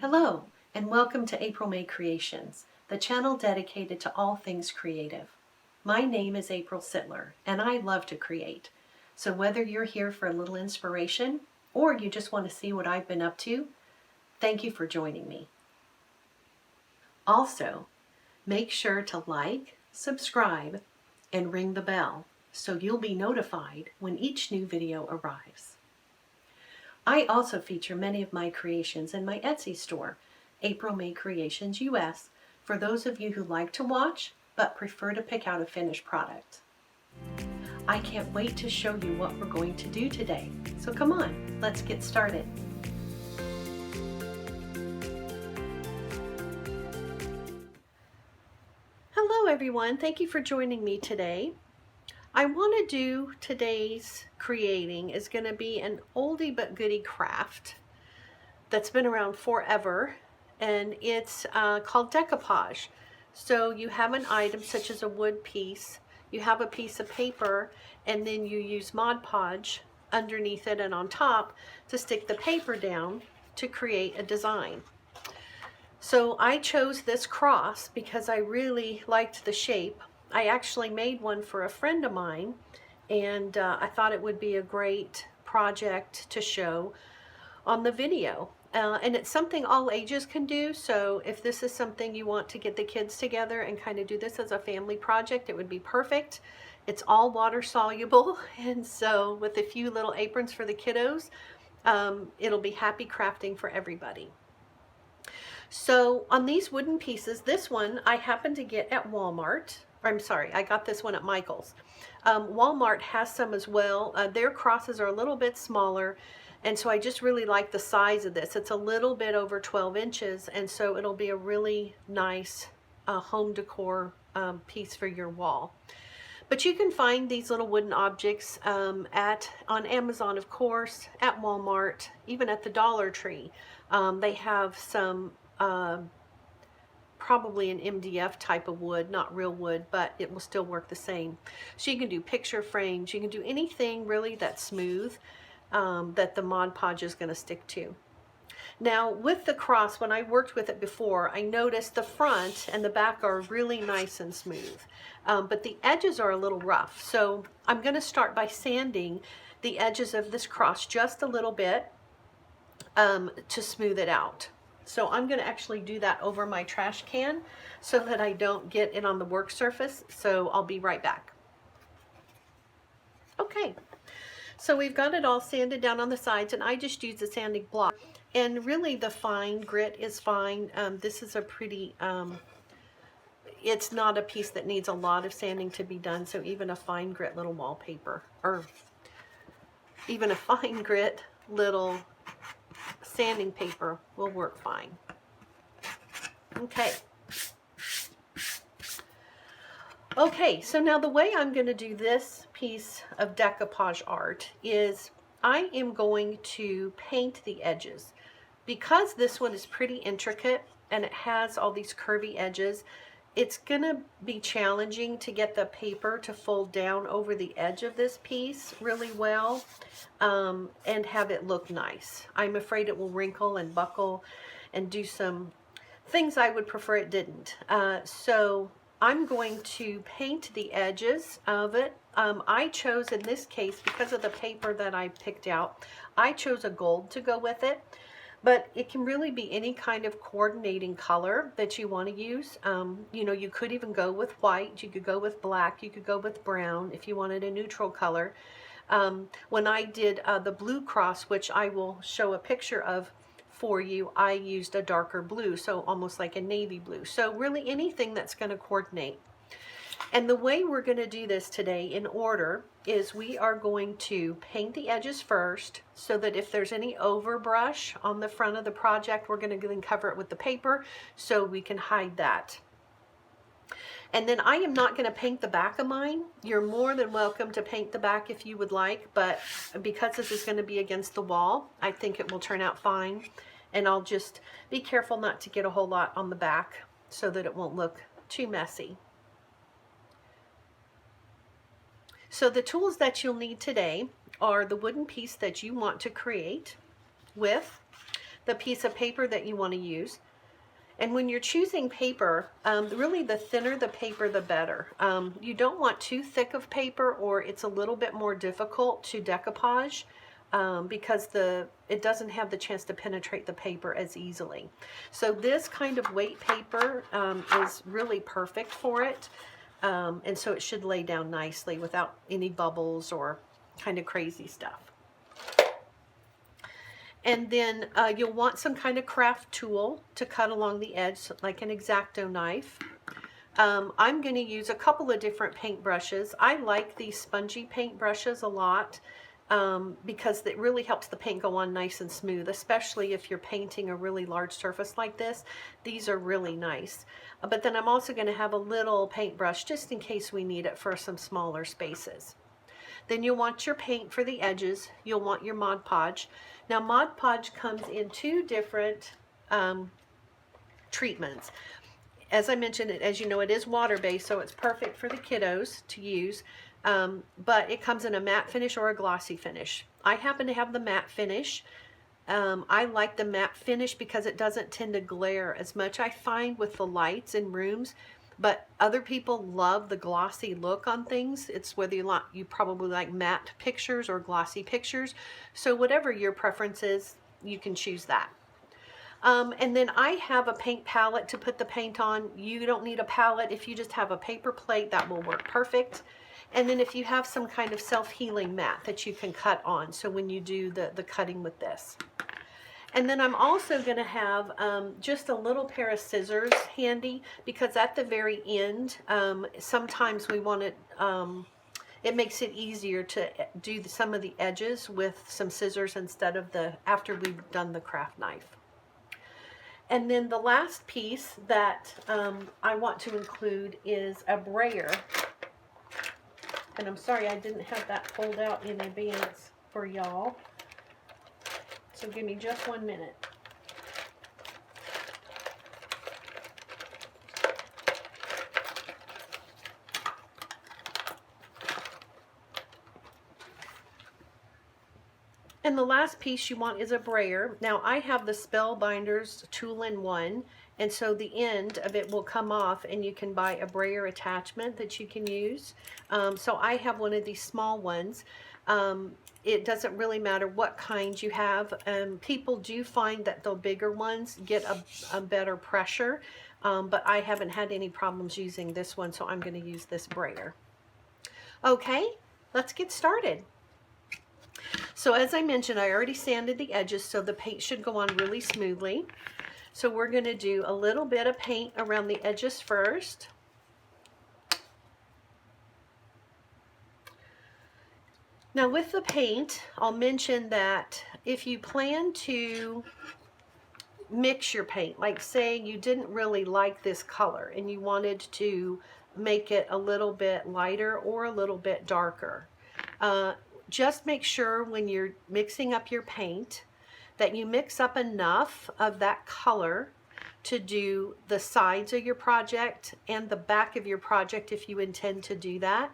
Hello, and welcome to April May Creations, the channel dedicated to all things creative. My name is April Sittler, and I love to create. So whether you're here for a little inspiration, or you just want to see what I've been up to, thank you for joining me. Also, make sure to like, subscribe, and ring the bell so you'll be notified when each new video arrives. I also feature many of my creations in my Etsy store, April May Creations US, for those of you who like to watch but prefer to pick out a finished product. I can't wait to show you what we're going to do today, so come on, let's get started. Hello everyone, thank you for joining me today. I want to do today's creating is going to be an oldie but goodie craft that's been around forever, and it's called decoupage. So you have an item such as a wood piece, you have a piece of paper, and then you use Mod Podge underneath it and on top to stick the paper down to create a design. So I chose this cross because I really liked the shape. I actually made one for a friend of mine, and I thought it would be a great project to show on the video. And it's something all ages can do, so if this is something you want to get the kids together and kind of do this as a family project, it would be perfect. It's all water soluble, and so with a few little aprons for the kiddos, it'll be happy crafting for everybody. So on these wooden pieces, this one I happened to get at Walmart. I'm sorry, I got this one at Michael's. Walmart has some as well. Their crosses are a little bit smaller, and so I just really like the size of this. It's a little bit over 12 inches, and so it'll be a really nice home decor piece for your wall. But you can find these little wooden objects on Amazon, of course, at Walmart, even at the Dollar Tree. They have some probably an MDF type of wood, not real wood, but it will still work the same. So you can do picture frames, you can do anything really that's smooth that the Mod Podge is going to stick to. Now with the cross, when I worked with it before, I noticed the front and the back are really nice and smooth, but the edges are a little rough. So I'm going to start by sanding the edges of this cross just a little bit to smooth it out. So I'm going to actually do that over my trash can so that I don't get it on the work surface. So I'll be right back. Okay, so we've got it all sanded down on the sides, and I just use a sanding block. And really the fine grit is fine. This is a pretty, it's not a piece that needs a lot of sanding to be done. So even a fine grit little wallpaper, or even a fine grit little sanding paper will work fine. Okay, so now the way I'm going to do this piece of decoupage art is I am going to paint the edges. Because this one is pretty intricate and it has all these curvy edges, it's going to be challenging to get the paper to fold down over the edge of this piece really well and have it look nice. I'm afraid it will wrinkle and buckle and do some things I would prefer it didn't. So I'm going to paint the edges of it. I chose, in this case, because of the paper that I picked out, I chose a gold to go with it. But it can really be any kind of coordinating color that you want to use. You know, you could even go with white, you could go with black, you could go with brown if you wanted a neutral color. When I did the blue cross, which I will show a picture of for you, I used a darker blue, so almost like a navy blue. So really anything that's going to coordinate. And the way we're going to do this today in order is we are going to paint the edges first, so that if there's any overbrush on the front of the project, we're going to then cover it with the paper so we can hide that. And then I am not going to paint the back of mine. You're more than welcome to paint the back if you would like, but because this is going to be against the wall, I think it will turn out fine. And I'll just be careful not to get a whole lot on the back so that it won't look too messy. So the tools that you'll need today are the wooden piece that you want to create with the piece of paper that you want to use. And when you're choosing paper, really the thinner the paper, the better. You don't want too thick of paper, or it's a little bit more difficult to decoupage because it doesn't have the chance to penetrate the paper as easily. So this kind of weight paper is really perfect for it. And so it should lay down nicely without any bubbles or kind of crazy stuff. And then you'll want some kind of craft tool to cut along the edge, like an X-Acto knife. I'm going to use a couple of different paint brushes. I like these spongy paint brushes a lot because it really helps the paint go on nice and smooth, especially if you're painting a really large surface like this. These are really nice. But then I'm also going to have a little paintbrush just in case we need it for some smaller spaces. Then you'll want your paint for the edges. You'll want your Mod Podge. Now Mod Podge comes in two different treatments. As I mentioned, as you know, it is water-based, so it's perfect for the kiddos to use. But it comes in a matte finish or a glossy finish. I happen to have the matte finish. I like the matte finish because it doesn't tend to glare as much, I find, with the lights in rooms. But other people love the glossy look on things. It's whether you probably like matte pictures or glossy pictures. So whatever your preference is, you can choose that. And then I have a paint palette to put the paint on. You don't need a palette. If you just have a paper plate, that will work perfect. And then if you have some kind of self-healing mat that you can cut on, so when you do the cutting with this. And then I'm also going to have just a little pair of scissors handy, because at the very end, sometimes we want it, it makes it easier to do some of the edges with some scissors instead of after we've done the craft knife. And then the last piece that I want to include is a brayer. And I'm sorry I didn't have that pulled out in advance for y'all. So give me just 1 minute. And the last piece you want is a brayer. Now I have the Spellbinders tool-in-one, and so the end of it will come off and you can buy a brayer attachment that you can use. So I have one of these small ones. It doesn't really matter what kind you have. People do find that the bigger ones get a better pressure, but I haven't had any problems using this one, so I'm going to use this brayer. Okay, let's get started. So as I mentioned, I already sanded the edges, so the paint should go on really smoothly. So we're going to do a little bit of paint around the edges first. Now with the paint, I'll mention that if you plan to mix your paint, like say you didn't really like this color and you wanted to make it a little bit lighter or a little bit darker, just make sure when you're mixing up your paint that you mix up enough of that color to do the sides of your project and the back of your project if you intend to do that.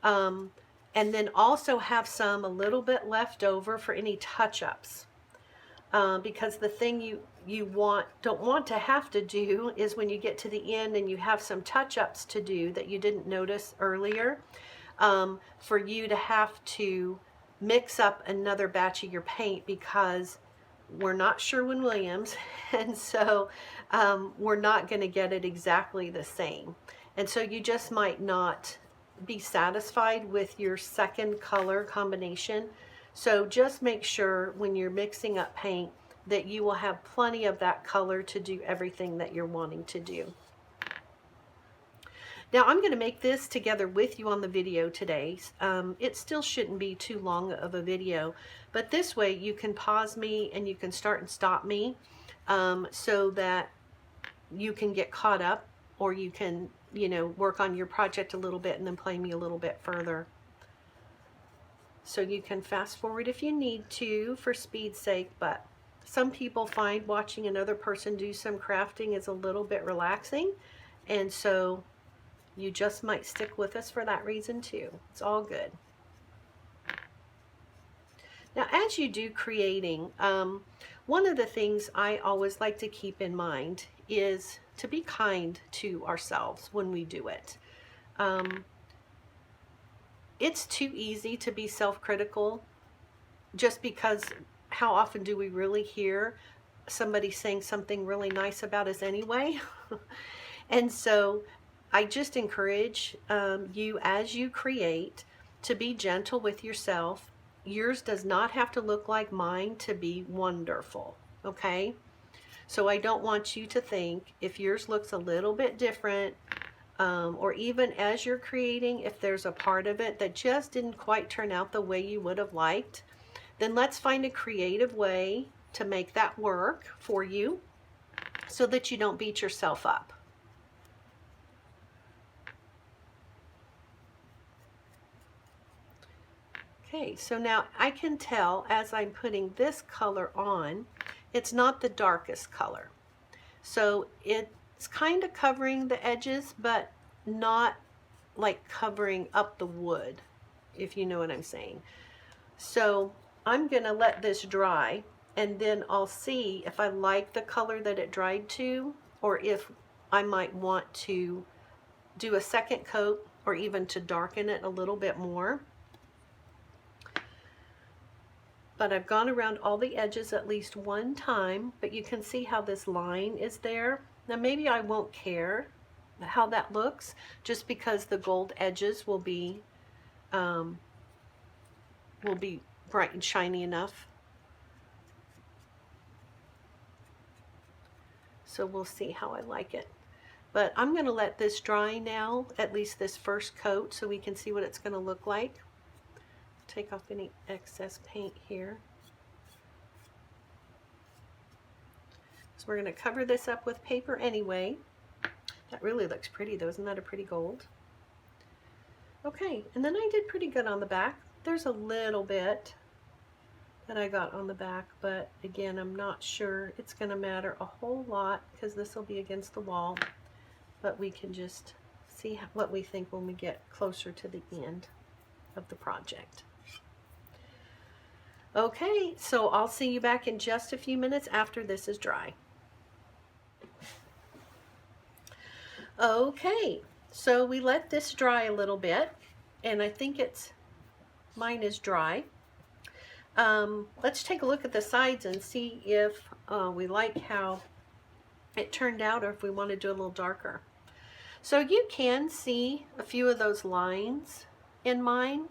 And then also have a little bit left over for any touch-ups. Because the thing you don't want to have to do is when you get to the end and you have some touch-ups to do that you didn't notice earlier, for you to have to mix up another batch of your paint, because we're not Sherwin-Williams, and so we're not going to get it exactly the same. And so you just might not be satisfied with your second color combination. So just make sure when you're mixing up paint that you will have plenty of that color to do everything that you're wanting to do. Now I'm going to make this together with you on the video today. It still shouldn't be too long of a video, but this way you can pause me and you can start and stop me so that you can get caught up, or you can, you know, work on your project a little bit and then play me a little bit further. So you can fast forward if you need to for speed's sake, but some people find watching another person do some crafting is a little bit relaxing, and so you just might stick with us for that reason too. It's all good. Now, as you do creating, one of the things I always like to keep in mind is to be kind to ourselves when we do it. It's too easy to be self-critical, just because how often do we really hear somebody saying something really nice about us anyway? And so I just encourage you, as you create, to be gentle with yourself. Yours does not have to look like mine to be wonderful, okay? So I don't want you to think if yours looks a little bit different, or even as you're creating, if there's a part of it that just didn't quite turn out the way you would have liked, then let's find a creative way to make that work for you so that you don't beat yourself up. Okay, so now I can tell as I'm putting this color on, it's not the darkest color. So it's kind of covering the edges, but not like covering up the wood, if you know what I'm saying. So I'm gonna let this dry, and then I'll see if I like the color that it dried to, or if I might want to do a second coat or even to darken it a little bit more. But I've gone around all the edges at least one time, but you can see how this line is there. Now maybe I won't care how that looks, just because the gold edges will be bright and shiny enough. So we'll see how I like it. But I'm going to let this dry now, at least this first coat, so we can see what it's going to look like. Take off any excess paint here. So we're going to cover this up with paper anyway. That really looks pretty though. Isn't that a pretty gold? Okay, and then I did pretty good on the back. There's a little bit that I got on the back, but again, I'm not sure it's going to matter a whole lot because this will be against the wall, but we can just see what we think when we get closer to the end of the project. Okay, so I'll see you back in just a few minutes after this is dry. Okay, so we let this dry a little bit, and I think mine is dry. Let's take a look at the sides and see if we like how it turned out, or if we want to do a little darker. So you can see a few of those lines in mine,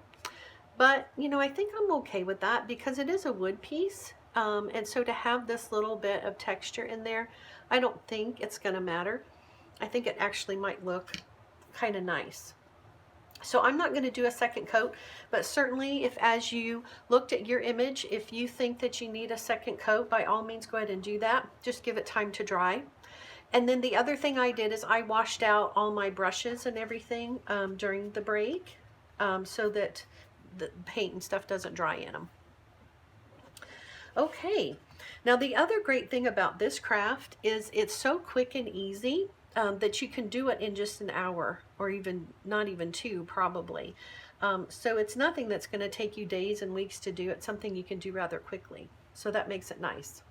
but you know, I think I'm okay with that because it is a wood piece, and so to have this little bit of texture in there, I don't think it's going to matter. I think it actually might look kind of nice. So I'm not going to do a second coat, but certainly if as you looked at your image, if you think that you need a second coat, by all means go ahead and do that. Just give it time to dry. And then the other thing I did is I washed out all my brushes and everything during the break, so that the paint and stuff doesn't dry in them. Okay, now the other great thing about this craft is it's so quick and easy that you can do it in just an hour, or even not even two probably. So it's nothing that's going to take you days and weeks to do. It's something you can do rather quickly. So that makes it nice.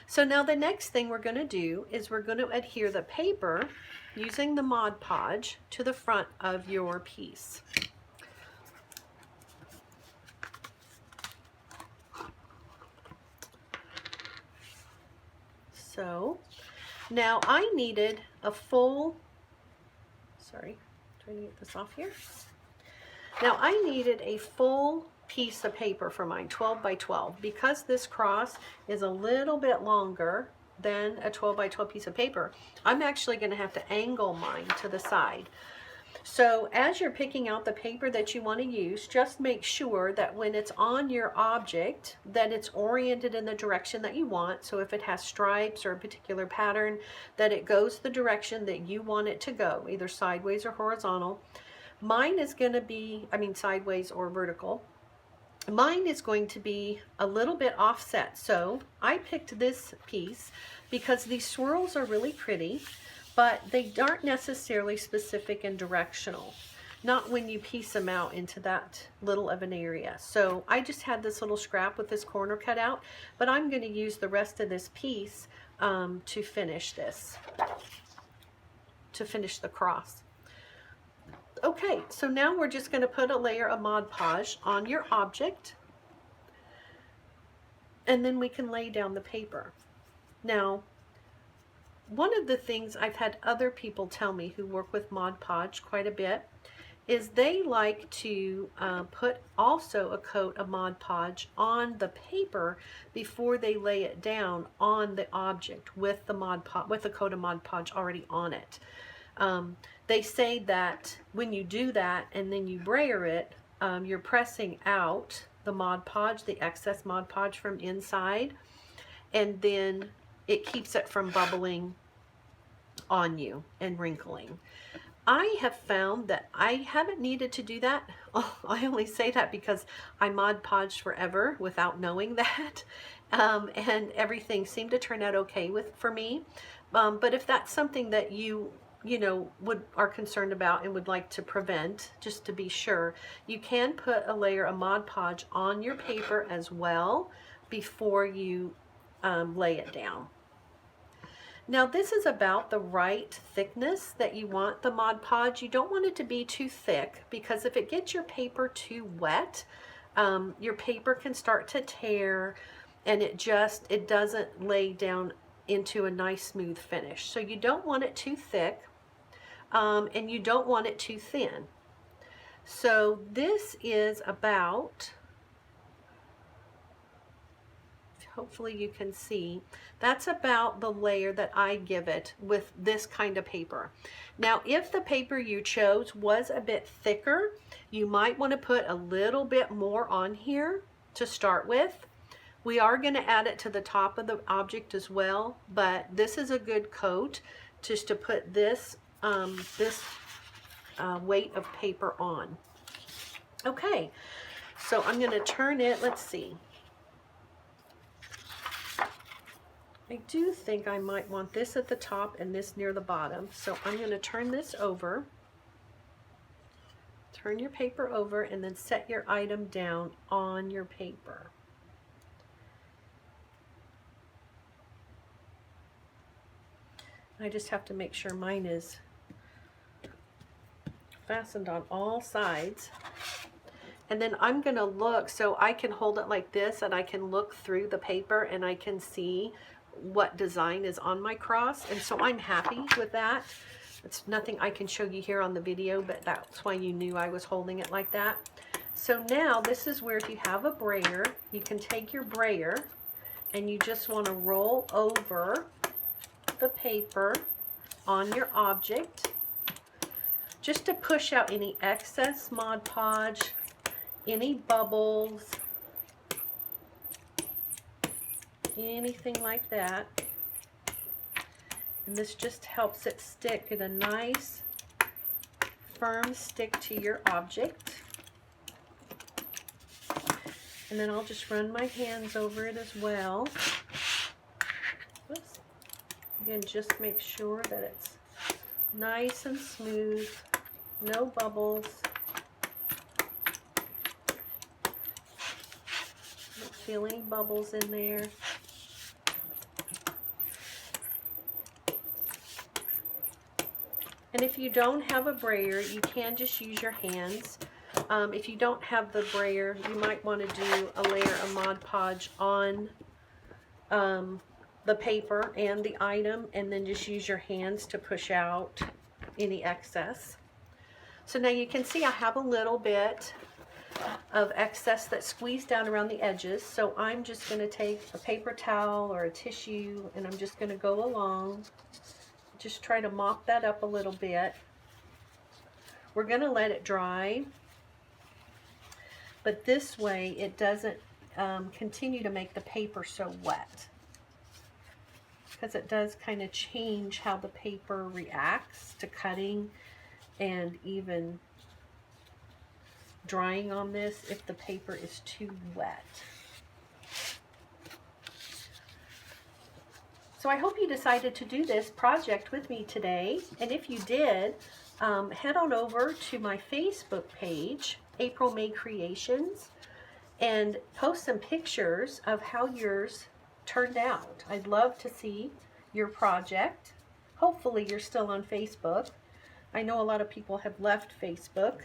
So now the next thing we're going to do is we're going to adhere the paper using the Mod Podge to the front of your piece. So now I needed a full, sorry, trying to get this off here. Now I needed a full piece of paper for mine, 12 by 12, because this cross is a little bit longer than a 12 by 12 piece of paper. I'm actually going to have to angle mine to the side. So as you're picking out the paper that you want to use, just make sure that when it's on your object, that it's oriented in the direction that you want. So if it has stripes or a particular pattern, that it goes the direction that you want it to go, either sideways or horizontal. Mine is going to be, sideways or vertical. Mine is going to be a little bit offset. So I picked this piece because these swirls are really pretty, but they aren't necessarily specific and directional. not when you piece them out into that little of an area. So I just had this little scrap with this corner cut out, but I'm going to use the rest of this piece to finish this, to finish the cross. Okay, so now we're just going to put a layer of Mod Podge on your object, and then we can lay down the paper. Now, one of the things I've had other people tell me who work with Mod Podge quite a bit is they like to put also a coat of Mod Podge on the paper before they lay it down on the object with the with a coat of Mod Podge already on it. They say that when you do that and then you brayer it, you're pressing out the Mod Podge, the excess Mod Podge from inside, and then it keeps it from bubbling on you and wrinkling. I have found that I haven't needed to do that. Oh, I only say that because I Mod Podged forever without knowing that, and everything seemed to turn out okay for me. But if that's something that you are concerned about and would like to prevent, just to be sure, you can put a layer of Mod Podge on your paper as well before you lay it down. Now this is about the right thickness that you want the Mod Podge. You don't want it to be too thick, because if it gets your paper too wet, your paper can start to tear, and it doesn't lay down into a nice smooth finish. So you don't want it too thick, and you don't want it too thin. So this is about, hopefully you can see, that's about the layer that I give it with this kind of paper. Now, if the paper you chose was a bit thicker, you might want to put a little bit more on here to start with. We are going to add it to the top of the object as well, but this is a good coat just to put this weight of paper on. Okay, so I'm going to turn it, let's see. I do think I might want this at the top and this near the bottom. So I'm going to turn this over. Turn your paper over and then set your item down on your paper. I just have to make sure mine is fastened on all sides. And then I'm going to look, so I can hold it like this and I can look through the paper and I can see what design is on my cross, and so I'm happy with that. It's nothing I can show you here on the video, but that's why you knew I was holding it like that. So now this is where, if you have a brayer, you can take your brayer and you just want to roll over the paper on your object just to push out any excess Mod Podge, any bubbles, anything like that. And this just helps it stick in a nice firm stick to your object. And then I'll just run my hands over it as well. Oops. Again, just make sure that it's nice and smooth, no bubbles. Don't feel any bubbles in there. And if you don't have a brayer, you can just use your hands. If you don't have the brayer, you might want to do a layer of Mod Podge on the paper and the item, and then just use your hands to push out any excess. So now you can see I have a little bit of excess that squeezed down around the edges. So I'm just going to take a paper towel or a tissue, and I'm just going to go along. Just try to mop that up a little bit. We're going to let it dry, but this way it doesn't continue to make the paper so wet, because it does kind of change how the paper reacts to cutting and even drying on this if the paper is too wet. So I hope you decided to do this project with me today, and if you did, head on over to my Facebook page, April May Creations, and post some pictures of how yours turned out. I'd love to see your project. Hopefully you're still on Facebook. I know a lot of people have left Facebook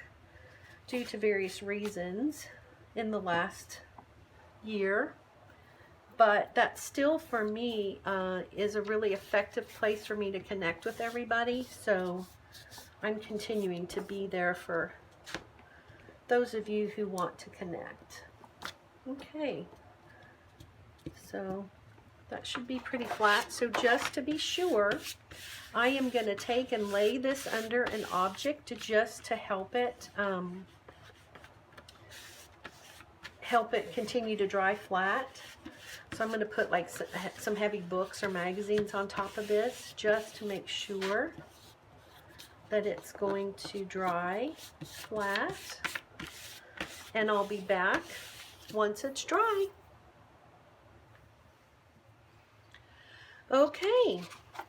due to various reasons in the last year, but that still for me is a really effective place for me to connect with everybody, so I'm continuing to be there for those of you who want to connect. Okay, so that should be pretty flat. So just to be sure, I am going to take and lay this under an object just to help it continue to dry flat. So I'm going to put like some heavy books or magazines on top of this just to make sure that it's going to dry flat. And I'll be back once it's dry. Okay,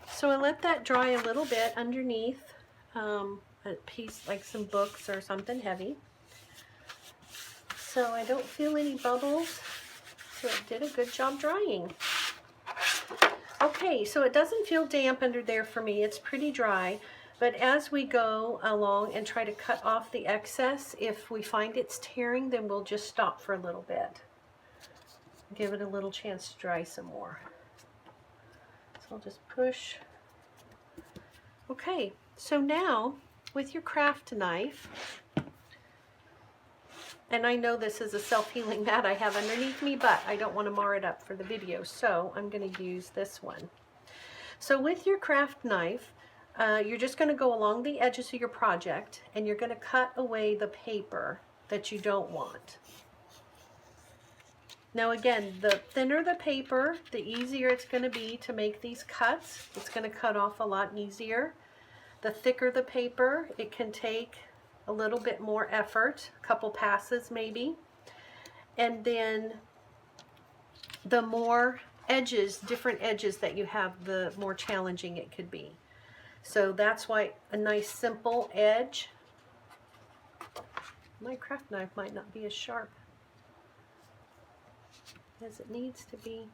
so I let that dry a little bit underneath a piece like some books or something heavy. So I don't feel any bubbles, so it did a good job drying. Okay, so it doesn't feel damp under there for me, it's pretty dry. But as we go along and try to cut off the excess, if we find it's tearing, then we'll just stop for a little bit. Give it a little chance to dry some more. So I'll just push. Okay, so now with your craft knife, and I know this is a self-healing mat I have underneath me, but I don't want to mar it up for the video, so I'm going to use this one. So with your craft knife, you're just going to go along the edges of your project and you're going to cut away the paper that you don't want. Now again, the thinner the paper, the easier it's going to be to make these cuts. It's going to cut off a lot easier. The thicker the paper, it can take a little bit more effort, a couple passes maybe. And then the more edges, different edges that you have, the more challenging it could be. So that's why a nice simple edge. My craft knife might not be as sharp as it needs to be.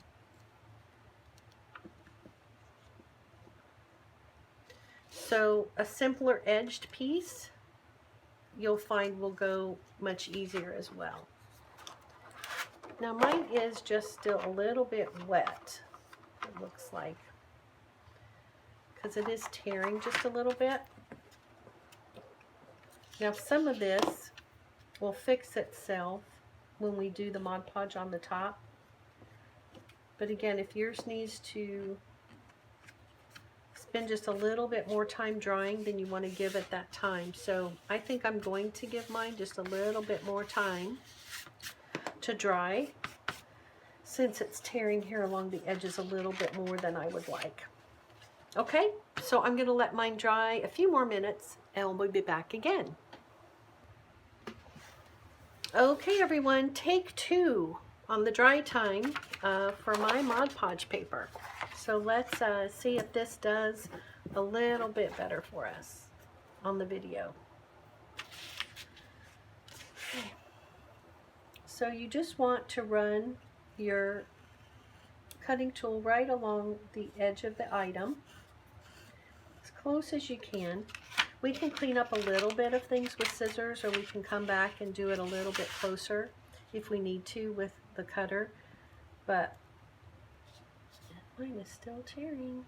So a simpler edged piece, you'll find will go much easier as well. Now mine is just still a little bit wet, it looks like, because it is tearing just a little bit. Now some of this will fix itself when we do the Mod Podge on the top. But again, if yours needs to spend just a little bit more time drying than you want to give it that time. So I think I'm going to give mine just a little bit more time to dry, since it's tearing here along the edges a little bit more than I would like. Okay, so I'm going to let mine dry a few more minutes and we'll be back again. Okay everyone, take 2 on the dry time for my Mod Podge paper. So let's see if this does a little bit better for us on the video. Okay. So you just want to run your cutting tool right along the edge of the item, as close as you can. We can clean up a little bit of things with scissors, or we can come back and do it a little bit closer if we need to with the cutter, but mine is still tearing.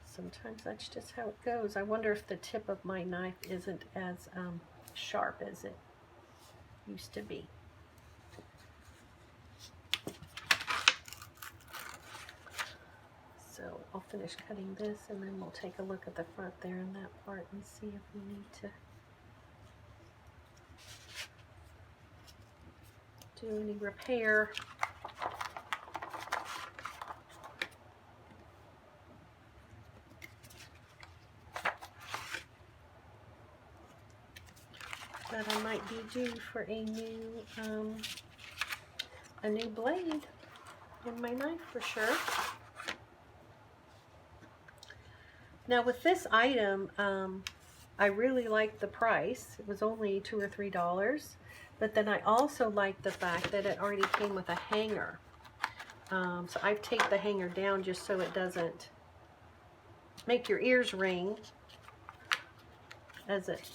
Sometimes that's just how it goes. I wonder if the tip of my knife isn't as sharp as it used to be. So I'll finish cutting this and then we'll take a look at the front there in that part and see if we need to do any repair. That I might be due for a new blade in my knife for sure. Now with this item, I really liked the price. It was only $2 or $3, but then I also liked the fact that it already came with a hanger. So I've taped the hanger down just so it doesn't make your ears ring as it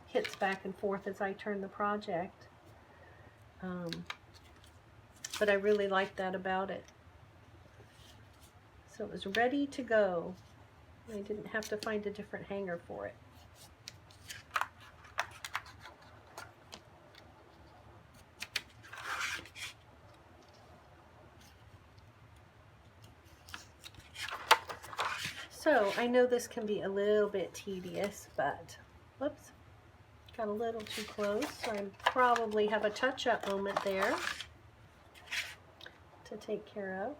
hits back and forth as I turn the project. But I really liked that about it. So it was ready to go. I didn't have to find a different hanger for it. So I know this can be a little bit tedious, but whoops, got a little too close. So I probably have a touch-up moment there to take care of.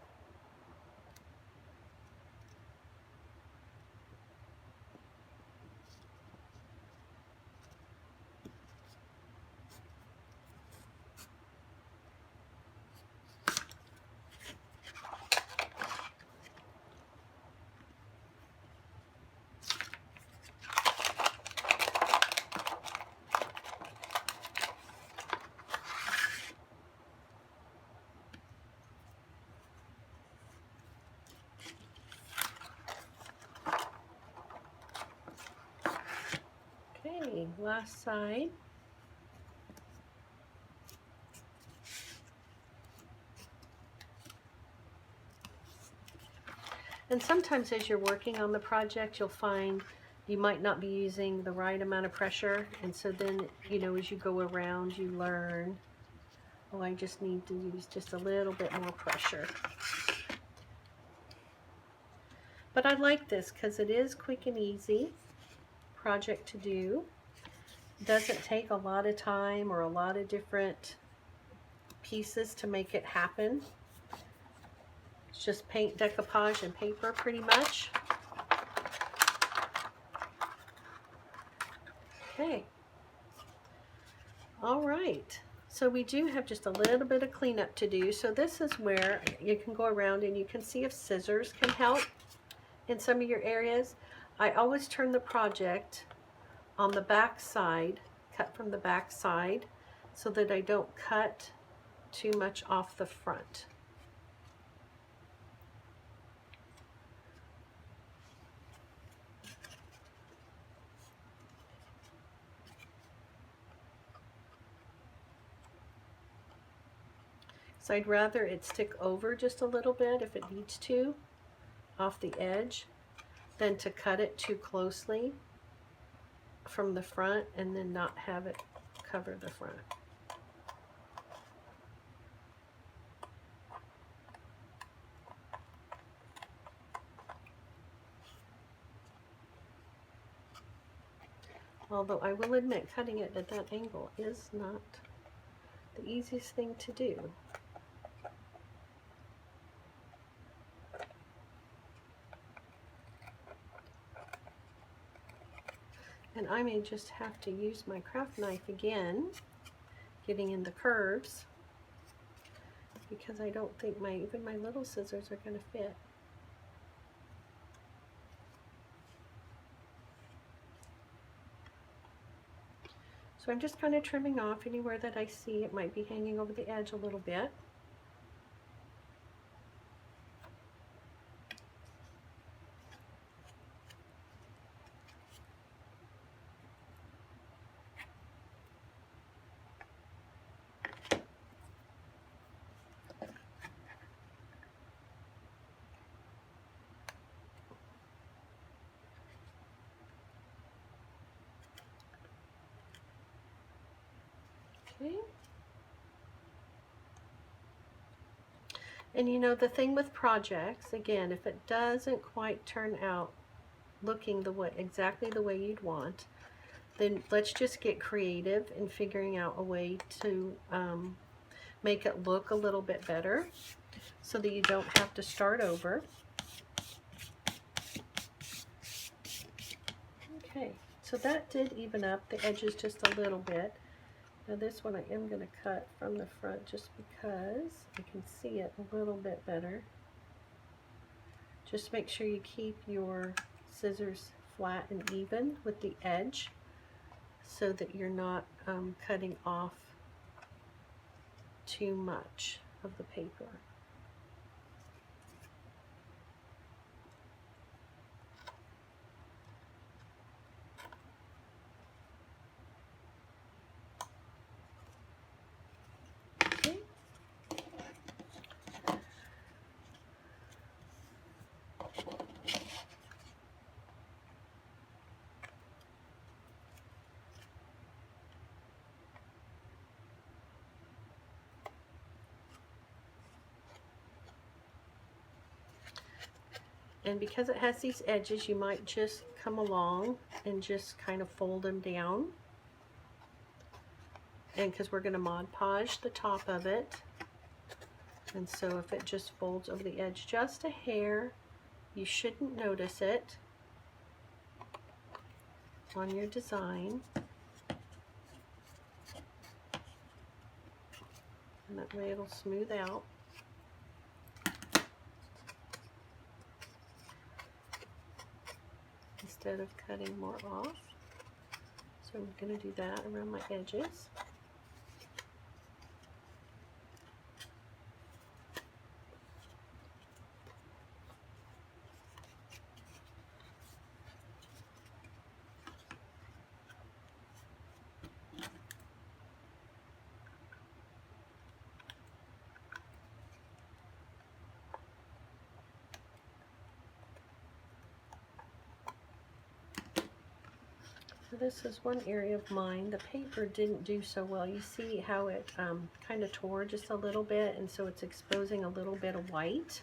Okay, last side. And sometimes as you're working on the project, you'll find you might not be using the right amount of pressure. And so then, you know, as you go around, you learn, oh, I just need to use just a little bit more pressure. But I like this because it is quick and easy project to do. It doesn't take a lot of time or a lot of different pieces to make it happen. It's just paint, decoupage, and paper pretty much. Okay. All right. So we do have just a little bit of cleanup to do. So this is where you can go around and you can see if scissors can help in some of your areas. I always turn the project on the back side, cut from the back side, so that I don't cut too much off the front. So I'd rather it stick over just a little bit if it needs to, off the edge, than to cut it too closely from the front and then not have it cover the front. Although I will admit, cutting it at that angle is not the easiest thing to do. And I may just have to use my craft knife again, getting in the curves, because I don't think even my little scissors are going to fit. So I'm just kind of trimming off anywhere that I see it might be hanging over the edge a little bit. Okay. And you know, the thing with projects, again, if it doesn't quite turn out looking exactly the way you'd want, then let's just get creative in figuring out a way to make it look a little bit better so that you don't have to start over. Okay, so that did even up the edges just a little bit. Now this one I am going to cut from the front just because I can see it a little bit better. Just make sure you keep your scissors flat and even with the edge so that you're not cutting off too much of the paper. Okay. And because it has these edges, you might just come along and just kind of fold them down. And because we're going to Mod Podge the top of it, and so if it just folds over the edge just a hair, you shouldn't notice it on your design. And that way it'll smooth out. Instead of cutting more off. So I'm going to do that around my edges. So this is one area of mine. The paper didn't do so well. You see how it kind of tore just a little bit, and so it's exposing a little bit of white.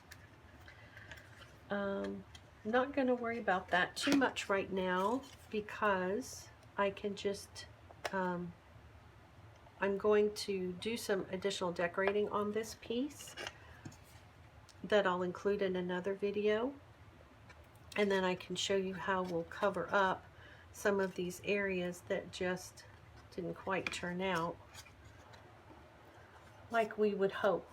I'm not going to worry about that too much right now because I can just, I'm going to do some additional decorating on this piece that I'll include in another video, and then I can show you how we'll cover up some of these areas that just didn't quite turn out like we would hope.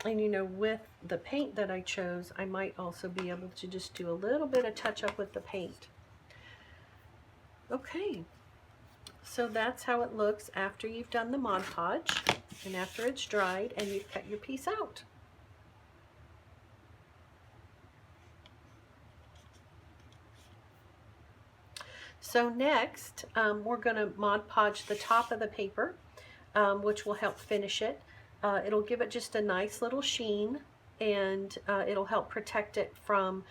And you know, with the paint that I chose, I might also be able to just do a little bit of touch up with the paint. Okay, so that's how it looks after you've done the Mod Podge and after it's dried and you've cut your piece out. So next, we're going to Mod Podge the top of the paper, which will help finish it. It'll give it just a nice little sheen, and it'll help protect it from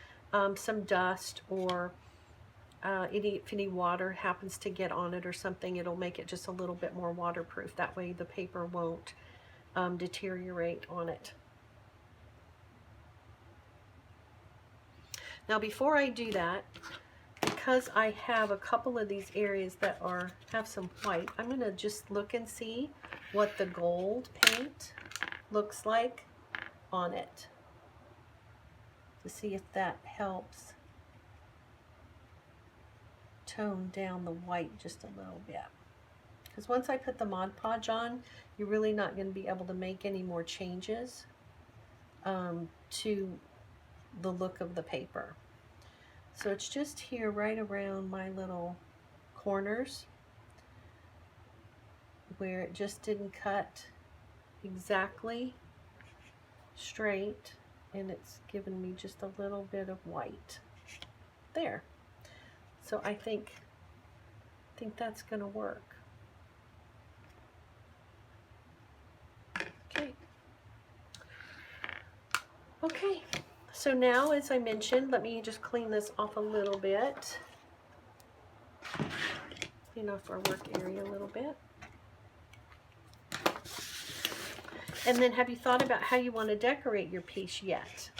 some dust or if any water happens to get on it or something. It'll make it just a little bit more waterproof. That way the paper won't deteriorate on it. Now before I do that, because I have a couple of these areas that have some white, I'm going to just look and see what the gold paint looks like on it to see if that helps tone down the white just a little bit. Because once I put the Mod Podge on, you're really not going to be able to make any more changes to the look of the paper. So it's just here right around my little corners where it just didn't cut exactly straight, and it's given me just a little bit of white there. So I think that's going to work. Okay, so now, as I mentioned, let me just clean this off a little bit. Clean off our work area a little bit. And then have you thought about how you want to decorate your piece yet?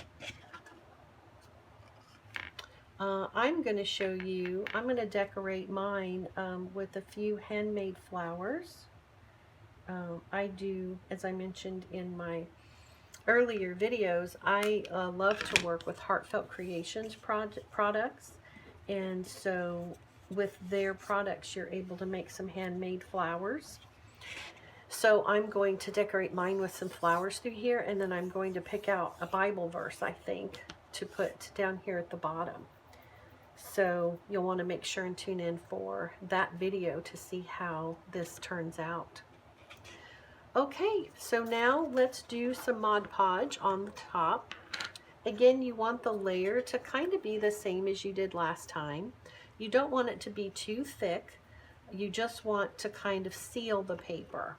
I'm going to show you, I'm going to decorate mine with a few handmade flowers. I do, as I mentioned in my earlier videos, I love to work with Heartfelt Creations products, and so with their products you're able to make some handmade flowers. So I'm going to decorate mine with some flowers through here, and then I'm going to pick out a Bible verse, I think, to put down here at the bottom. So you'll want to make sure and tune in for that video to see how this turns out. Okay, so now let's do some Mod Podge on the top. Again, you want the layer to kind of be the same as you did last time. You don't want it to be too thick. You just want to kind of seal the paper.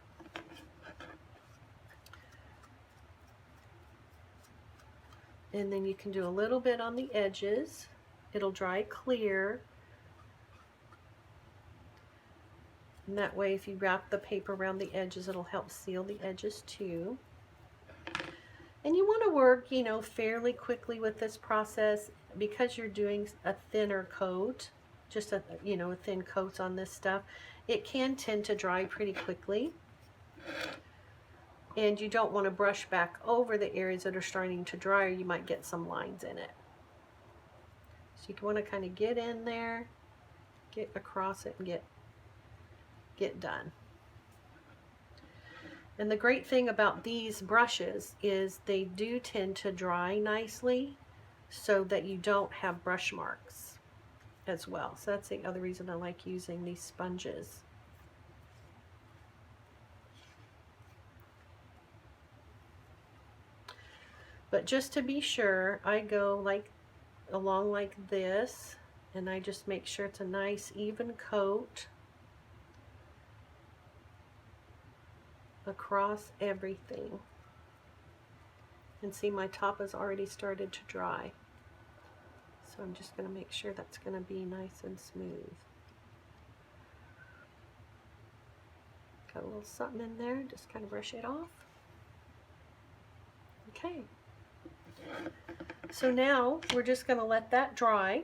And then you can do a little bit on the edges. It'll dry clear. And that way, if you wrap the paper around the edges, it'll help seal the edges too. And you want to work, you know, fairly quickly with this process because you're doing a thinner coat, just a, you know, a thin coat on this stuff. It can tend to dry pretty quickly. And you don't want to brush back over the areas that are starting to dry, or you might get some lines in it. So you want to kind of get in there, get across it, and get done. And the great thing about these brushes is they do tend to dry nicely so that you don't have brush marks as well. So that's the other reason I like using these sponges. But just to be sure, I go along like this, and I just make sure it's a nice even coat across everything. And see, my top has already started to dry. So I'm just going to make sure that's going to be nice and smooth. Got a little something in there, just kind of brush it off. Okay. So now we're just going to let that dry.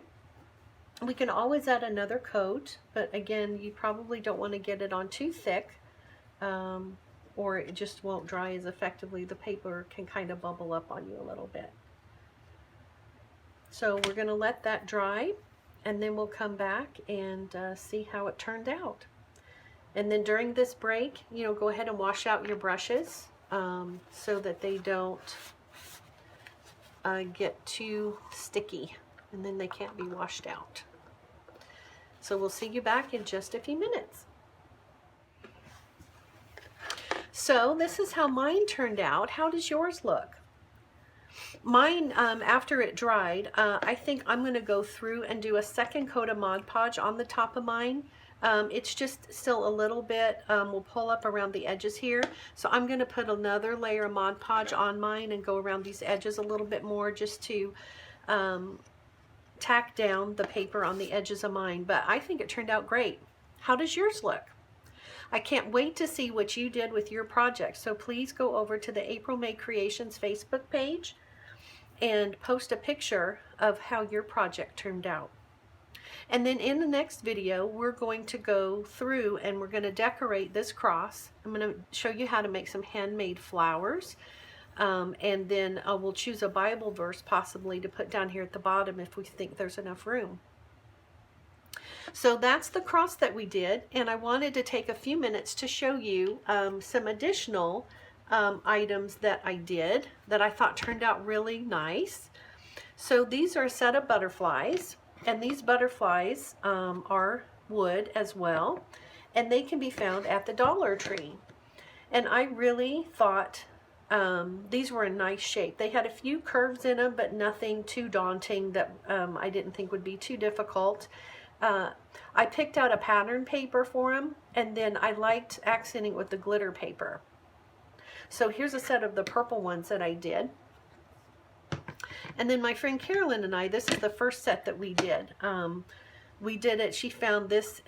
We can always add another coat, but again, you probably don't want to get it on too thick. Or it just won't dry as effectively. The paper can kind of bubble up on you a little bit. So we're going to let that dry, and then we'll come back and see how it turned out. And then during this break, you know, go ahead and wash out your brushes so that they don't get too sticky, and then they can't be washed out. So we'll see you back in just a few minutes. So this is how mine turned out. How does yours look? Mine, after it dried, I think I'm going to go through and do a second coat of Mod Podge on the top of mine. It's just still a little bit, will pull up around the edges here. So I'm going to put another layer of Mod Podge on mine and go around these edges a little bit more just to tack down the paper on the edges of mine. But I think it turned out great. How does yours look? I can't wait to see what you did with your project. So please go over to the April May Creations Facebook page and post a picture of how your project turned out. And then in the next video, we're going to go through and we're going to decorate this cross. I'm going to show you how to make some handmade flowers. And then we'll choose a Bible verse possibly to put down here at the bottom if we think there's enough room. So that's the cross that we did, and I wanted to take a few minutes to show you some additional items that I did that I thought turned out really nice. So these are a set of butterflies, and these butterflies are wood as well, and they can be found at the Dollar Tree. And I really thought these were a nice shape. They had a few curves in them, but nothing too daunting that I didn't think would be too difficult. I picked out a pattern paper for them, and then I liked accenting with the glitter paper. So here's a set of the purple ones that I did. And then my friend Carolyn and I, this is the first set that we did. We did it, she found this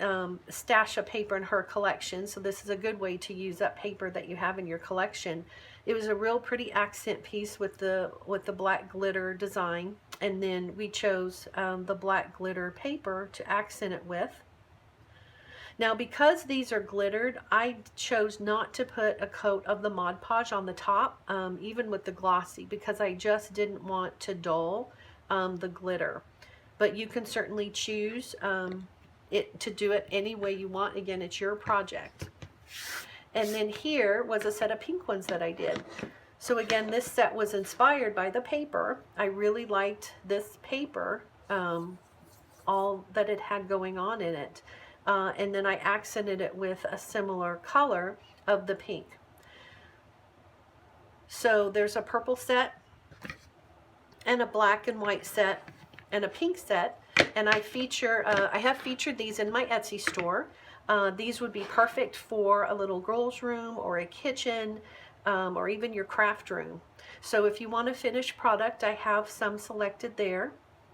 stash of paper in her collection, so this is a good way to use up paper that you have in your collection. It was a real pretty accent piece with the black glitter design, and then we chose the black glitter paper to accent it with. Now because these are glittered, I chose not to put a coat of the Mod Podge on the top, even with the glossy, because I just didn't want to dull the glitter. But you can certainly choose to do it any way you want. Again, it's your project. And then here was a set of pink ones that I did. So again, this set was inspired by the paper. I really liked this paper all that it had going on in it. And then I accented it with a similar color of the pink. So there's a purple set and a black and white set and a pink set, and I have featured these in my Etsy store. These would be perfect for a little girl's room or a kitchen, or even your craft room. So if you want a finished product, I have some selected there,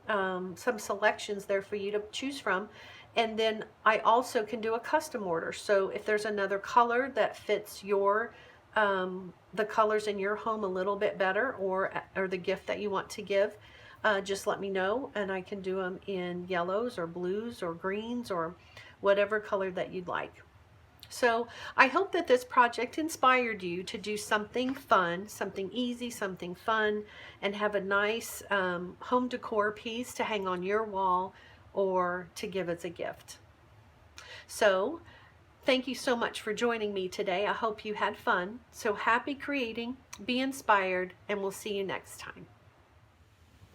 some selections there for you to choose from. And then I also can do a custom order. So if there's another color that fits your the colors in your home a little bit better, or the gift that you want to give, just let me know, and I can do them in yellows or blues or greens or whatever color that you'd like. So I hope that this project inspired you to do something fun, something easy, something fun, and have a nice home decor piece to hang on your wall or to give as a gift. So thank you so much for joining me today. I hope you had fun. So happy creating, be inspired, and we'll see you next time.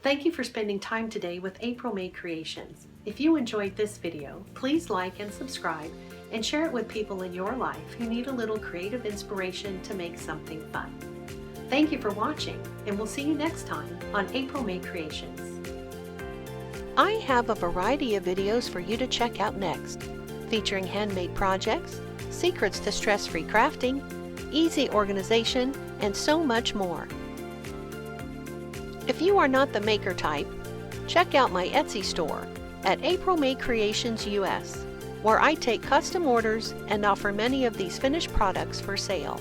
Thank you for spending time today with April May Creations. If you enjoyed this video, please like and subscribe and share it with people in your life who need a little creative inspiration to make something fun. Thank you for watching, and we'll see you next time on April May Creations. I have a variety of videos for you to check out next, featuring handmade projects, secrets to stress-free crafting, easy organization, and so much more. If you are not the maker type, check out my Etsy store at April May Creations US, where I take custom orders and offer many of these finished products for sale.